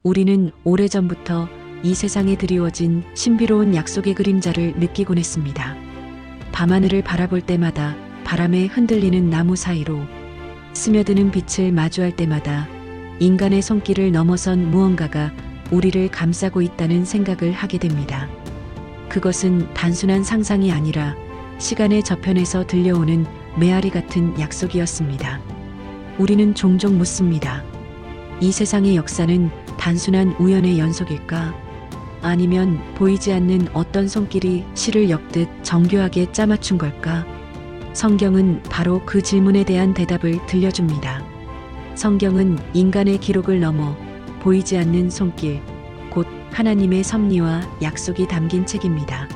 우리는 오래전부터 이 세상에 드리워진 신비로운 약속의 그림자를 느끼곤 했습니다. 밤하늘을 바라볼 때마다 바람에 흔들리는 나무 사이로 스며드는 빛을 마주할 때마다 인간의 손길을 넘어선 무언가가 우리를 감싸고 있다는 생각을 하게 됩니다. 그것은 단순한 상상이 아니라 시간의 저편에서 들려오는 메아리 같은 약속이었습니다. 우리는 종종 묻습니다. 이 세상의 역사는 단순한 우연의 연속일까? 아니면 보이지 않는 어떤 손길이 시를 엮듯 정교하게 짜맞춘 걸까? 성경은 바로 그 질문에 대한 대답을 들려줍니다. 성경은 인간의 기록을 넘어 보이지 않는 손길, 곧 하나님의 섭리와 약속이 담긴 책입니다.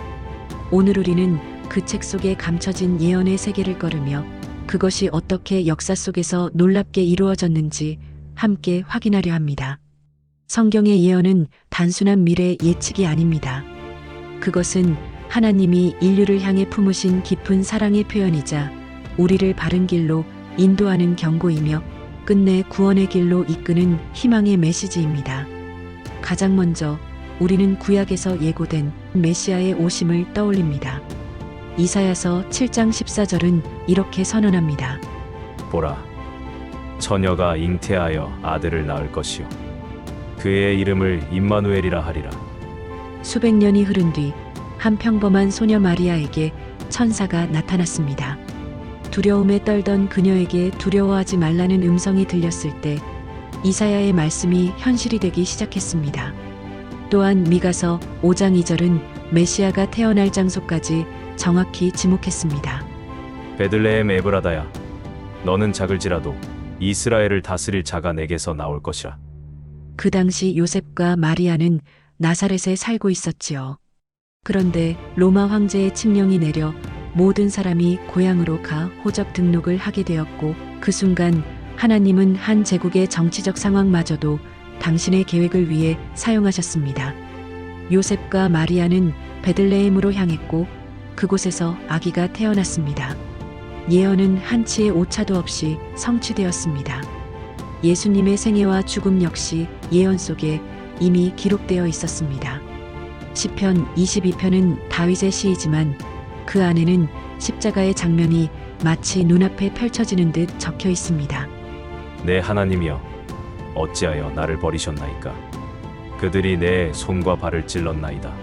오늘 우리는 그 책 속에 감춰진 예언의 세계를 걸으며 그것이 어떻게 역사 속에서 놀랍게 이루어졌는지 함께 확인하려 합니다. 성경의 예언은 단순한 미래 예측이 아닙니다. 그것은 하나님이 인류를 향해 품으신 깊은 사랑의 표현이자 우리를 바른 길로 인도하는 경고이며 끝내 구원의 길로 이끄는 희망의 메시지입니다. 가장 먼저 우리는 구약에서 예고된 메시아의 오심을 떠올립니다. 이사야서 7장 14절은 이렇게 선언합니다. 보라, 처녀가 잉태하여 아들을 낳을 것이요 그의 이름을 임마누엘이라 하리라. 수백 년이 흐른 뒤 한 평범한 소녀 마리아에게 천사가 나타났습니다. 두려움에 떨던 그녀에게 두려워하지 말라는 음성이 들렸을 때 이사야의 말씀이 현실이 되기 시작했습니다. 또한 미가서 5장 2절은 메시아가 태어날 장소까지 정확히 지목했습니다. 베들레헴 에브라다야, 너는 작을지라도 이스라엘을 다스릴 자가 내게서 나올 것이라. 그 당시 요셉과 마리아는 나사렛에 살고 있었지요. 그런데 로마 황제의 칙령이 내려 모든 사람이 고향으로 가 호적 등록을 하게 되었고 그 순간 하나님은 한 제국의 정치적 상황마저도 당신의 계획을 위해 사용하셨습니다. 요셉과 마리아는 베들레헴으로 향했고 그곳에서 아기가 태어났습니다. 예언은 한치의 오차도 없이 성취되었습니다. 예수님의 생애와 죽음 역시 예언 속에 이미 기록되어 있었습니다. 시편 22편은 다윗의 시이지만 그 안에는 십자가의 장면이 마치 눈앞에 펼쳐지는 듯 적혀 있습니다. 내 하나님이여, 어찌하여 나를 버리셨나이까? 그들이 내 손과 발을 찔렀나이다.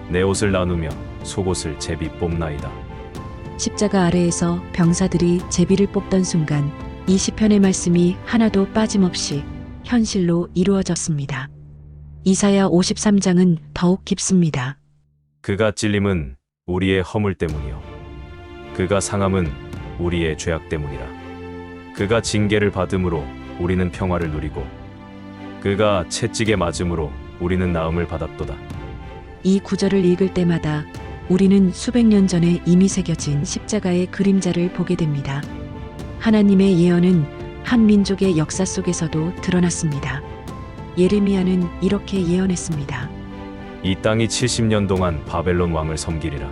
내 옷을 나누며 속옷을 제비 뽑나이다. 십자가 아래에서 병사들이 제비를 뽑던 순간 이 시편의 말씀이 하나도 빠짐없이 현실로 이루어졌습니다. 이사야 53장은 더욱 깊습니다. 그가 찔림은 우리의 허물 때문이요 그가 상함은 우리의 죄악 때문이라. 그가 징계를 받음으로 우리는 평화를 누리고 그가 채찍에 맞음으로 우리는 나음을 받았도다. 이 구절을 읽을 때마다 우리는 수백 년 전에 이미 새겨진 십자가의 그림자를 보게 됩니다. 하나님의 예언은 한 민족의 역사 속에서도 드러났습니다. 예레미야는 이렇게 예언했습니다. 이 땅이 70년 동안 바벨론 왕을 섬기리라.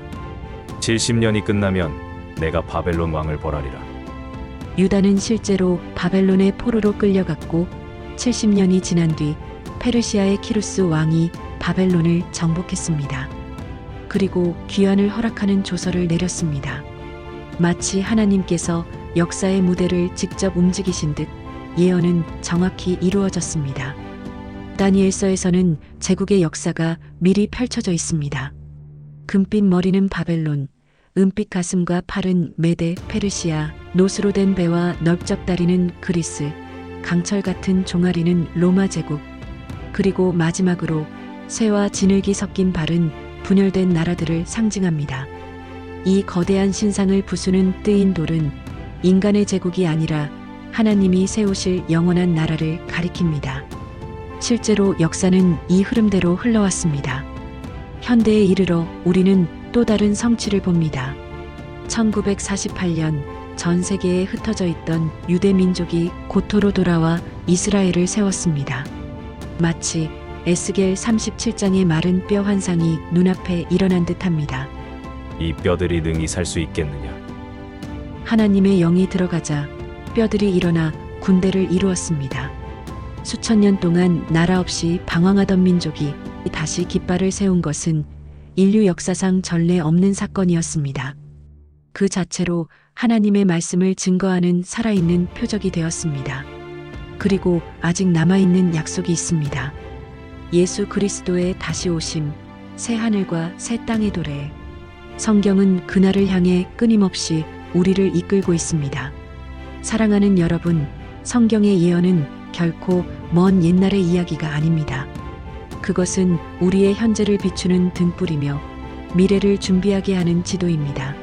70년이 끝나면 내가 바벨론 왕을 벌하리라. 유다는 실제로 바벨론의 포로로 끌려갔고 70년이 지난 뒤 페르시아의 키루스 왕이 바벨론을 정복했습니다. 그리고 귀환을 허락하는 조서를 내렸습니다. 마치 하나님께서 역사의 무대를 직접 움직이신 듯 예언은 정확히 이루어졌습니다. 다니엘서에서는 제국의 역사가 미리 펼쳐져 있습니다. 금빛 머리는 바벨론, 은빛 가슴과 팔은 메데, 페르시아, 노스로 된 배와 넓적다리는 그리스, 강철 같은 종아리는 로마 제국, 그리고 마지막으로 쇠와 진흙이 섞인 발은 분열된 나라들을 상징합니다. 이 거대한 신상을 부수는 뜨인 돌은 인간의 제국이 아니라 하나님이 세우실 영원한 나라를 가리킵니다. 실제로 역사는 이 흐름대로 흘러왔습니다. 현대에 이르러 우리는 또 다른 성취를 봅니다. 1948년 전 세계에 흩어져 있던 유대 민족이 고토로 돌아와 이스라엘을 세웠습니다. 마치 에스겔 37장의 마른 뼈 환상이 눈앞에 일어난 듯합니다. 이 뼈들이 능히 살 수 있겠느냐? 하나님의 영이 들어가자 뼈들이 일어나 군대를 이루었습니다. 수천 년 동안 나라 없이 방황하던 민족이 다시 깃발을 세운 것은 인류 역사상 전례 없는 사건이었습니다. 그 자체로 하나님의 말씀을 증거하는 살아있는 표적이 되었습니다. 그리고 아직 남아있는 약속이 있습니다. 예수 그리스도의 다시 오심, 새 하늘과 새 땅의 도래. 성경은 그날을 향해 끊임없이 우리를 이끌고 있습니다. 사랑하는 여러분, 성경의 예언은 결코 먼 옛날의 이야기가 아닙니다. 그것은 우리의 현재를 비추는 등불이며 미래를 준비하게 하는 지도입니다.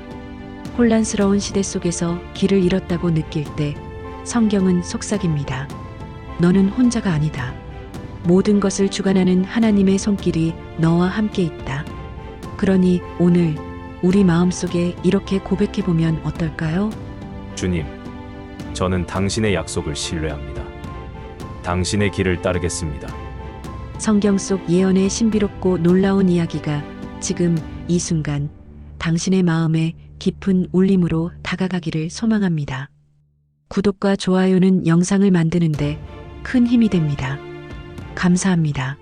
혼란스러운 시대 속에서 길을 잃었다고 느낄 때 성경은 속삭입니다. 너는 혼자가 아니다. 모든 것을 주관하는 하나님의 손길이 너와 함께 있다. 그러니 오늘 우리 마음속에 이렇게 고백해보면 어떨까요? 주님, 저는 당신의 약속을 신뢰합니다. 당신의 길을 따르겠습니다. 성경 속 예언의 신비롭고 놀라운 이야기가 지금 이 순간 당신의 마음에 깊은 울림으로 다가가기를 소망합니다. 구독과 좋아요는 영상을 만드는데 큰 힘이 됩니다. 감사합니다.